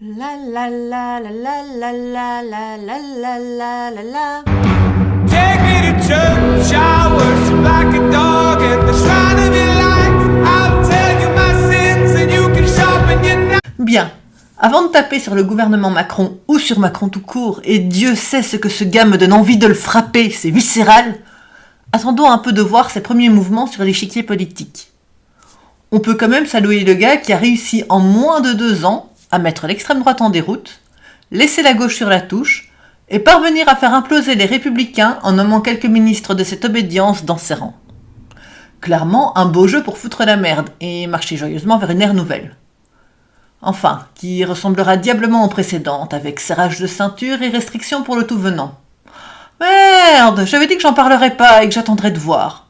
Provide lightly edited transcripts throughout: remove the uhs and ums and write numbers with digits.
La la la la la la la la la la la la la. Take me to church, I worship like a dog at the shrine of your light. I'll tell you my sins and you can sharpen your knife. Bien, avant de taper sur le gouvernement Macron ou sur Macron tout court, et Dieu sait ce que ce gars me donne envie de le frapper, c'est viscéral, attendons un peu de voir ses premiers mouvements sur l'échiquier politique. On peut quand même saluer le gars qui a réussi en moins de 2 ans à mettre l'extrême droite en déroute, laisser la gauche sur la touche, et parvenir à faire imploser les Républicains en nommant quelques ministres de cette obédience dans ses rangs. Clairement, un beau jeu pour foutre la merde et marcher joyeusement vers une ère nouvelle. Enfin, qui ressemblera diablement aux précédentes, avec serrage de ceinture et restrictions pour le tout venant. Merde, j'avais dit que j'en parlerais pas et que j'attendrais de voir.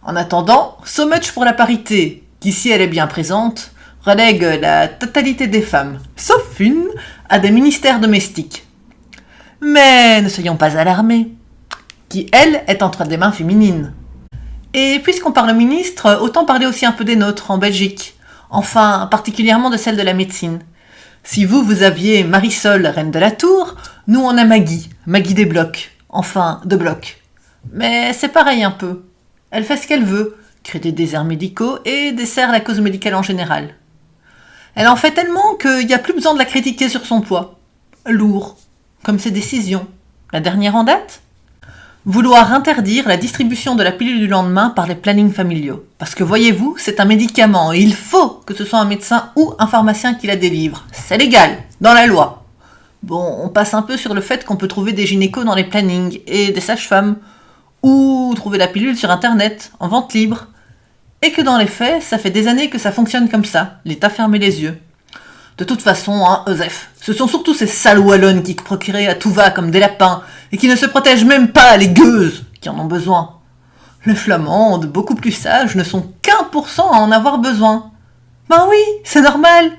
En attendant, so much pour la parité, qui si elle est bien présente, relègue la totalité des femmes, sauf une, à des ministères domestiques. Mais ne soyons pas alarmés, qui elle est entre des mains féminines. Et puisqu'on parle ministre, autant parler aussi un peu des nôtres en Belgique, enfin particulièrement de celle de la médecine. Si vous aviez Marisol, reine de la Tour, nous on a Maggie des blocs, enfin de blocs. Mais c'est pareil un peu. Elle fait ce qu'elle veut, crée des déserts médicaux et dessert la cause médicale en général. Elle en fait tellement qu'il n'y a plus besoin de la critiquer sur son poids. Lourd, comme ses décisions. La dernière en date ? Vouloir interdire la distribution de la pilule du lendemain par les plannings familiaux. Parce que voyez-vous, c'est un médicament et il faut que ce soit un médecin ou un pharmacien qui la délivre. C'est légal, dans la loi. Bon, on passe un peu sur le fait qu'on peut trouver des gynécos dans les plannings et des sages-femmes, ou trouver la pilule sur internet, en vente libre. Et que dans les faits, ça fait des années que ça fonctionne comme ça, l'État fermait les yeux. De toute façon, Osef, ce sont surtout ces sales wallonnes qui procuraient à tout va comme des lapins, et qui ne se protègent même pas, les gueuses, qui en ont besoin. Les flamandes, beaucoup plus sages, ne sont qu'1% à en avoir besoin. Ben oui, c'est normal.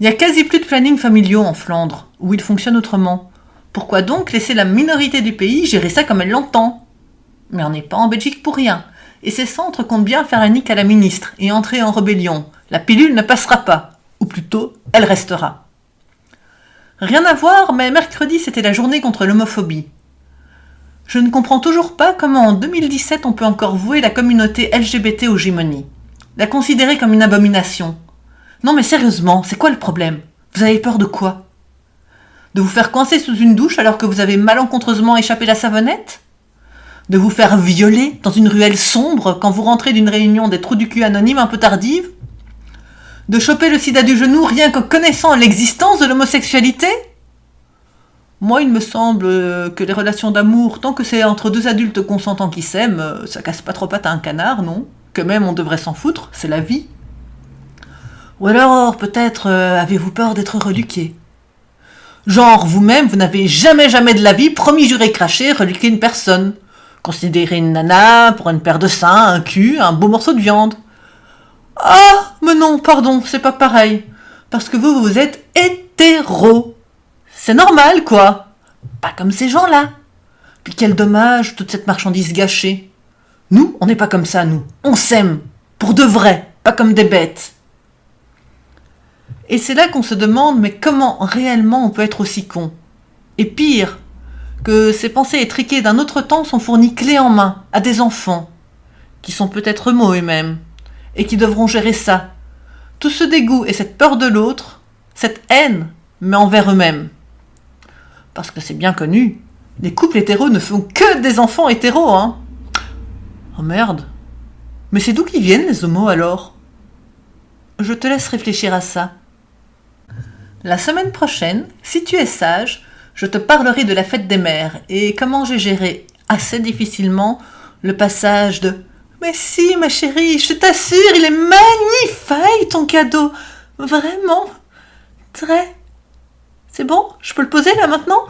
Il n'y a quasi plus de planning familiaux en Flandre, où ils fonctionnent autrement. Pourquoi donc laisser la minorité du pays gérer ça comme elle l'entend ? Mais on n'est pas en Belgique pour rien. Et ces centres comptent bien faire la nique à la ministre et entrer en rébellion. La pilule ne passera pas. Ou plutôt, elle restera. Rien à voir, mais mercredi, c'était la journée contre l'homophobie. Je ne comprends toujours pas comment en 2017 on peut encore vouer la communauté LGBT aux gémonies. La considérer comme une abomination. Non mais sérieusement, c'est quoi le problème ? Vous avez peur de quoi ? De vous faire coincer sous une douche alors que vous avez malencontreusement échappé la savonnette ? De vous faire violer dans une ruelle sombre quand vous rentrez d'une réunion des trous du cul anonymes un peu tardive ? De choper le sida du genou rien qu'en connaissant l'existence de l'homosexualité ? Moi, il me semble que les relations d'amour, tant que c'est entre 2 adultes consentants qui s'aiment, ça casse pas trop pattes à un canard, non ? Que même on devrait s'en foutre, c'est la vie. Ou alors, peut-être, avez-vous peur d'être reluqué ? Genre, vous-même, vous n'avez jamais de la vie, promis, juré, craché, reluqué une personne. Considérez une nana pour une paire de seins, un cul, un beau morceau de viande. Ah, mais non, pardon, c'est pas pareil. Parce que vous êtes hétéro. C'est normal, quoi. Pas comme ces gens-là. Puis quel dommage, toute cette marchandise gâchée. Nous, on n'est pas comme ça, nous. On s'aime. Pour de vrai, pas comme des bêtes. Et c'est là qu'on se demande, mais comment réellement on peut être aussi con ? Et pire, que ces pensées étriquées d'un autre temps sont fournies clé en main à des enfants, qui sont peut-être homo eux-mêmes, et qui devront gérer ça. Tout ce dégoût et cette peur de l'autre, cette haine, mais envers eux-mêmes. Parce que c'est bien connu, les couples hétéros ne font que des enfants hétéros, hein. Oh merde. Mais c'est d'où qu'ils viennent les homos alors ? Je te laisse réfléchir à ça. La semaine prochaine, si tu es sage, je te parlerai de la fête des mères et comment j'ai géré assez difficilement le passage de « Mais si, ma chérie, je t'assure, il est magnifique ton cadeau. Vraiment. Très. C'est bon ? Je peux le poser là maintenant ?